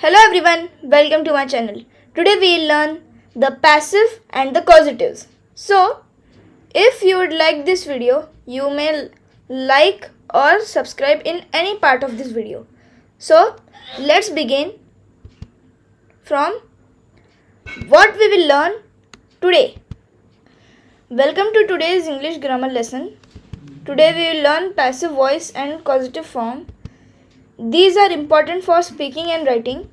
Hello everyone, welcome to my channel. Today we will learn the passive and the causatives. So, if you would like this video, you may like or subscribe in any part of this video. So, let's begin from what we will learn today. Welcome to today's English grammar lesson. Today we will learn passive voice and causative form. These are important for speaking and writing.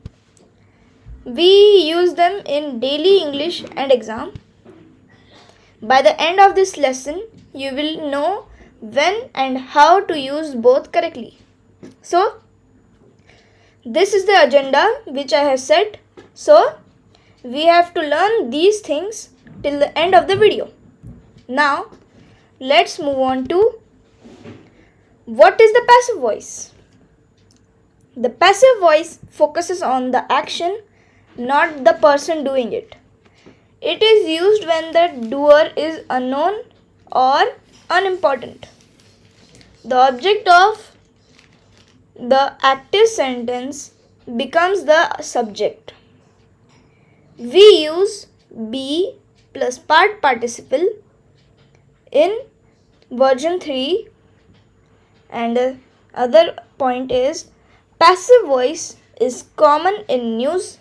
We use them in daily English and exam. By the end of this lesson, you will know when and how to use both correctly. So, this is the agenda which I have set. So, we have to learn these things till the end of the video. Now, let's move on to what is the passive voice. The passive voice focuses on the action, not the person doing it. It is used when the doer is unknown or unimportant. The object of the active sentence becomes the subject. We use be plus part participle in version 3, and the other point is passive voice is common in news,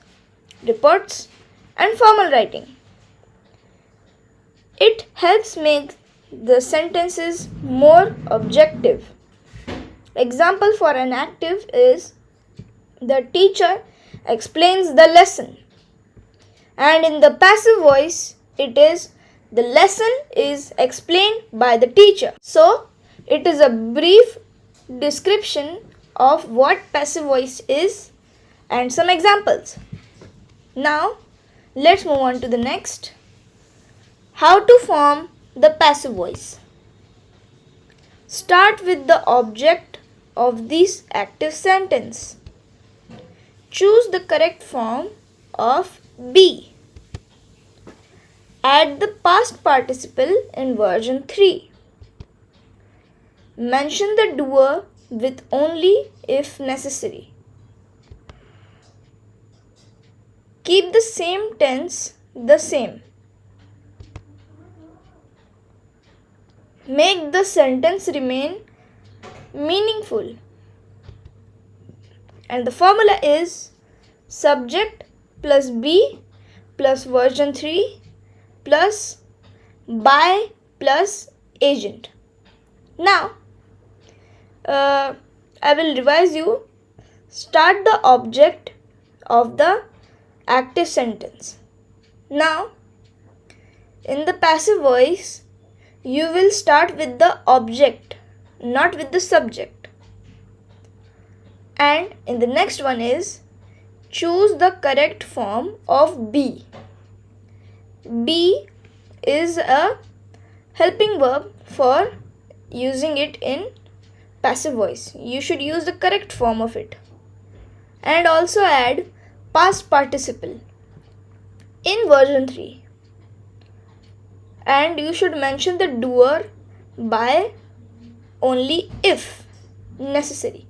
reports and formal writing. It helps make the sentences more objective. Example for an active is the teacher explains the lesson, and in the passive voice it is the lesson is explained by the teacher. So it is a brief description of what passive voice is and some examples. Now let's move on to the next. How to form the passive voice. Start with the object of this active sentence. Choose the correct form of be. Add the past participle in version 3. Mention the doer with only if necessary. Keep the same tense the same. Make the sentence remain meaningful. And the formula is subject plus be plus version 3 plus by plus agent. Now, I will revise you. Start the object of the active sentence. Now, in the passive voice, you will start with the object, not with the subject. And in the next one is choose the correct form of be. Be is a helping verb for using it in passive voice. You should use the correct form of it. And also add past participle in version 3. And you should mention the doer by only if necessary.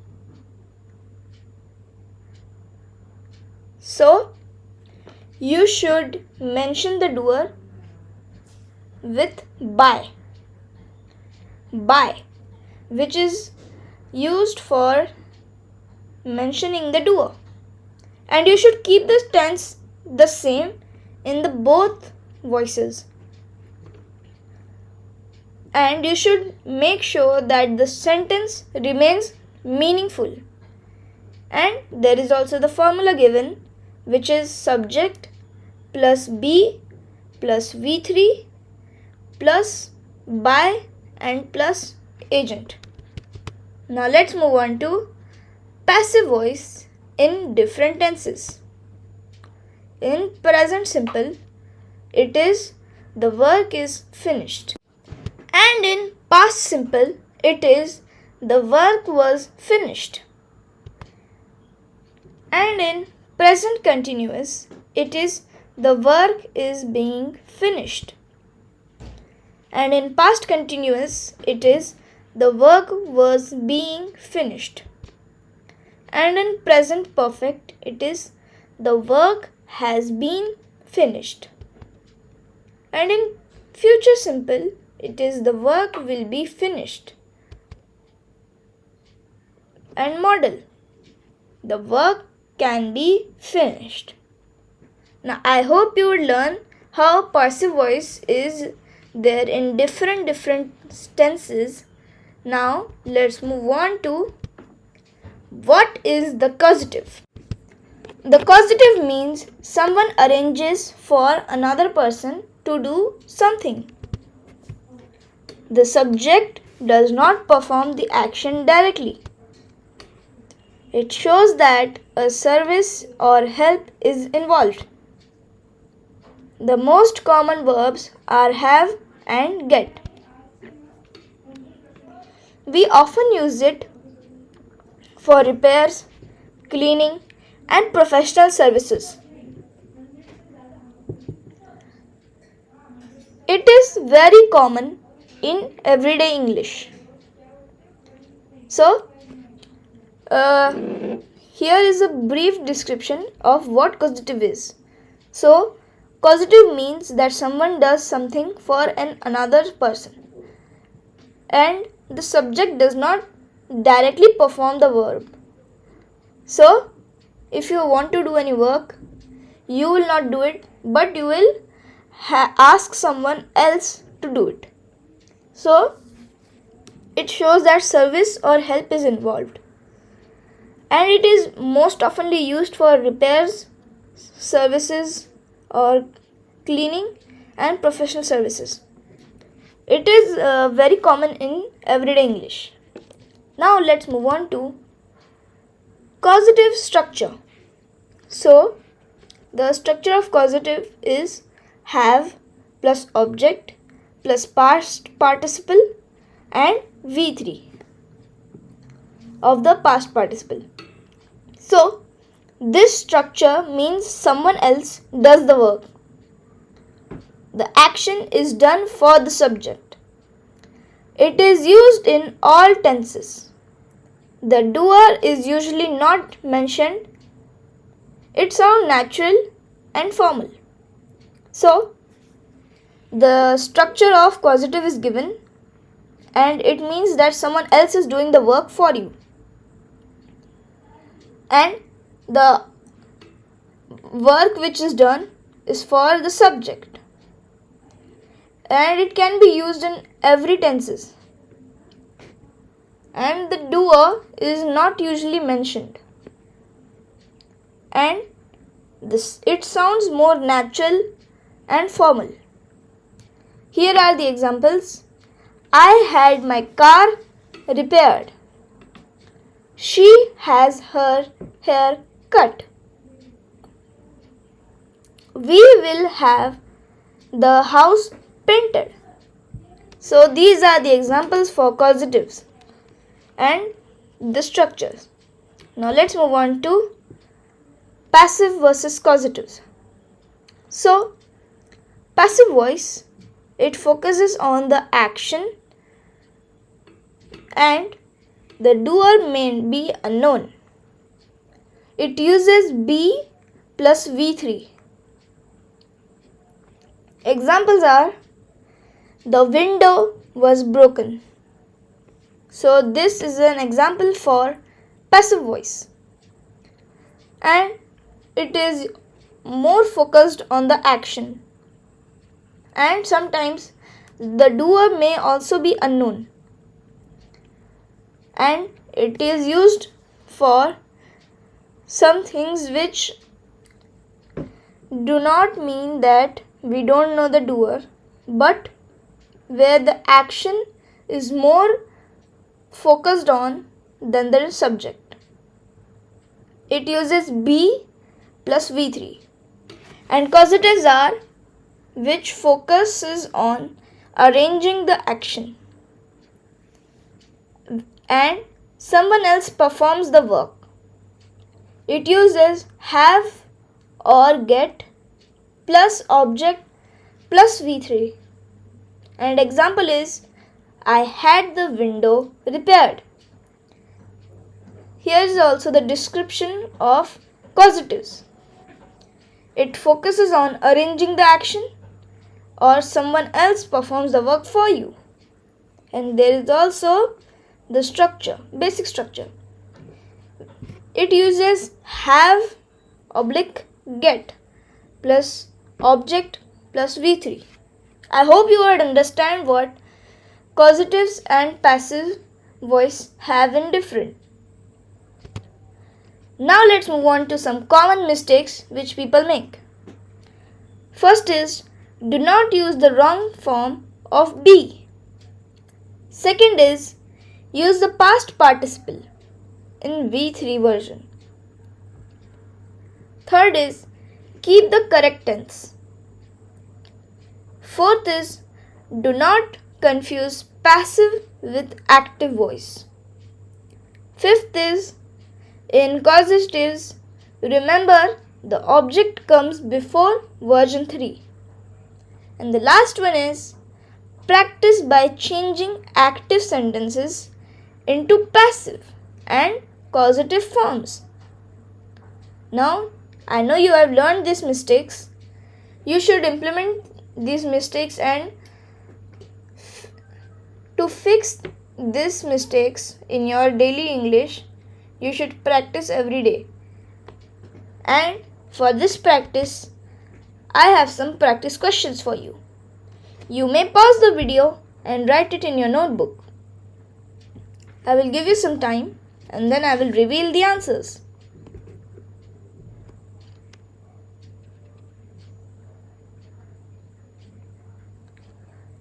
So, you should mention the doer with by. By, which is used for mentioning the doer. And you should keep the tense the same in the both voices. And you should make sure that the sentence remains meaningful. And there is also the formula given, which is subject plus be plus v3 plus by and plus agent. Now let's move on to passive voice in different tenses. In present simple, it is the work is finished. And in past simple, it is the work was finished. And in present continuous, it is the work is being finished. And in past continuous, it is the work was being finished. And in present perfect, it is the work has been finished. And in future simple, it is the work will be finished. And modal, the work can be finished. Now I hope you would learn how passive voice is there in different tenses. Now let's move on to what is the causative. The causative means someone arranges for another person to do something. The subject does not perform the action directly. It shows that a service or help is involved. The most common verbs are have and get. We often use it for repairs, cleaning, and professional services. It is very common in everyday English. So, here is a brief description of what causative is. So, causative means that someone does something for another person and the subject does not directly perform the verb. So, if you want to do any work, you will not do it, but you will ask someone else to do it. So, it shows that service or help is involved. And it is most oftenly used for repairs, services, or cleaning and professional services. It is very common in everyday English. Now let's move on to causative structure. So, the structure of causative is have plus object plus past participle and V3 of the past participle. So, this structure means someone else does the work. The action is done for the subject. It is used in all tenses. The doer is usually not mentioned. It sounds natural and formal. So, the structure of causative is given and it means that someone else is doing the work for you. And the work which is done is for the subject. And it can be used in every tenses. And the doer is not usually mentioned. And it sounds more natural and formal. Here are the examples. I had my car repaired. She has her hair cut. We will have the house painted. So these are the examples for causatives and the structures. Now let's move on to passive versus causatives. So passive voice, it focuses on the action and the doer may be unknown. It uses be plus V3. Examples are the window was broken. So this is an example for passive voice. And it is more focused on the action. And sometimes the doer may also be unknown. And it is used for some things which do not mean that we don't know the doer, but where the action is more focused on than the subject. It uses be plus V3. And causatives are which focuses on arranging the action and someone else performs the work. It uses have or get plus object plus V3. And example is I had the window repaired. Here is also the description of causatives. it focuses on arranging the action or someone else performs the work for you. And there is also the structure, basic structure. It uses have oblique get plus object plus V3. I hope you would understand what causatives and passive voice have in different. Now let's move on to some common mistakes which people make. First is, do not use the wrong form of be. Second is, use the past participle in V3 version. Third is, keep the correct tense. Fourth is, do not confuse passive with active voice. Fifth is, in causatives, remember the object comes before version 3. And the last one is, practice by changing active sentences into passive and causative forms. Now, I know you have learned these mistakes. You should implement these mistakes, and to fix these mistakes in your daily English, you should practice every day. And for this practice, I have some practice questions for you. You may pause the video and write it in your notebook. I will give you some time and then I will reveal the answers.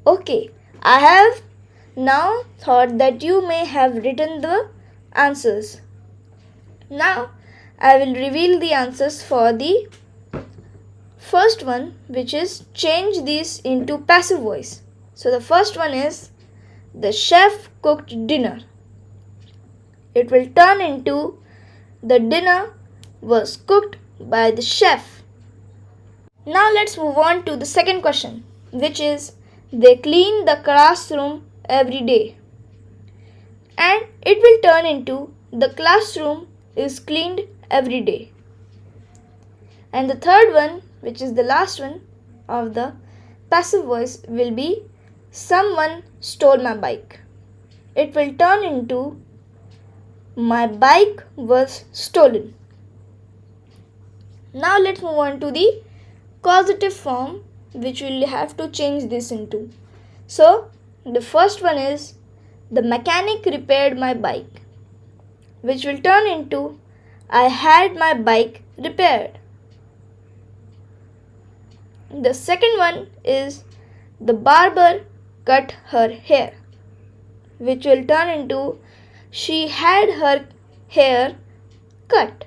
Okay, I have now thought that you may have written the answers. Now I will reveal the answers for the first one, which is change these into passive voice. So the first one is, the chef cooked dinner. It will turn into, the dinner was cooked by the chef. Now let's move on to the second question, which is, they clean the classroom every day. And it will turn into, the classroom is cleaned every day. And the third one, which is the last one of the passive voice, will be, someone stole my bike. It will turn into, my bike was stolen. Now let's move on to the causative form, which we'll have to change this into. So the first one is, the mechanic repaired my bike, which will turn into, I had my bike repaired. The second one is, the barber cut her hair, which will turn into, she had her hair cut.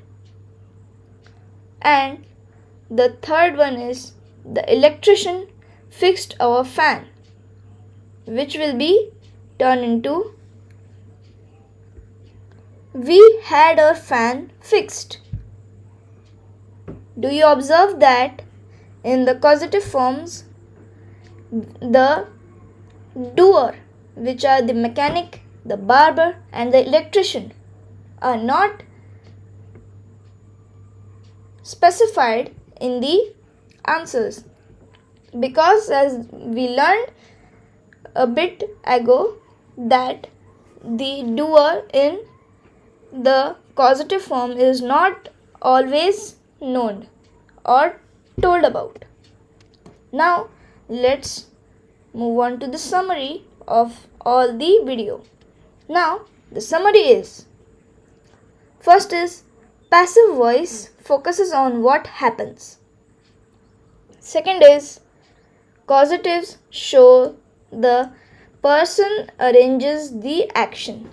And the third one is, the electrician fixed our fan, which will be turned into, we had our fan fixed. Do you observe that in the causative forms, the doer, which are the mechanic, the barber and the electrician, are not specified in the answers, because as we learned a bit ago that the doer in the causative form is not always known or told about. Now let's move on to the summary of all the video. Now the summary is, first is, passive voice focuses on what happens. Second is, causatives show the person arranges the action.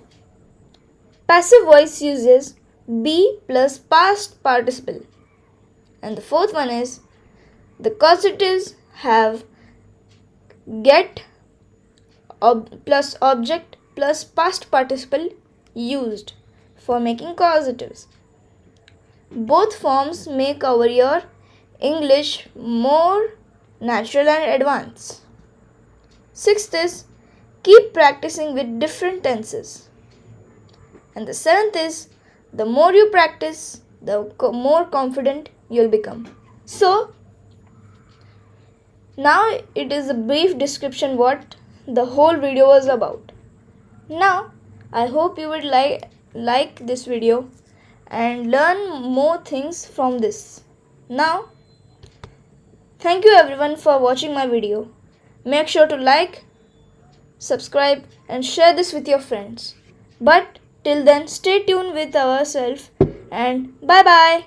Passive voice uses be plus past participle. And the fourth one is, the causatives have get plus object plus past participle used for making causatives. Both forms make our your English more natural and advanced. Sixth is, keep practicing with different tenses. And the seventh is, the more you practice, the more confident you'll become. So now it is a brief description what the whole video was about. Now I hope you would like this video and learn more things from this. Now thank you everyone for watching my video. Make sure to like, subscribe and share this with your friends. But till then, stay tuned with ourselves and bye bye.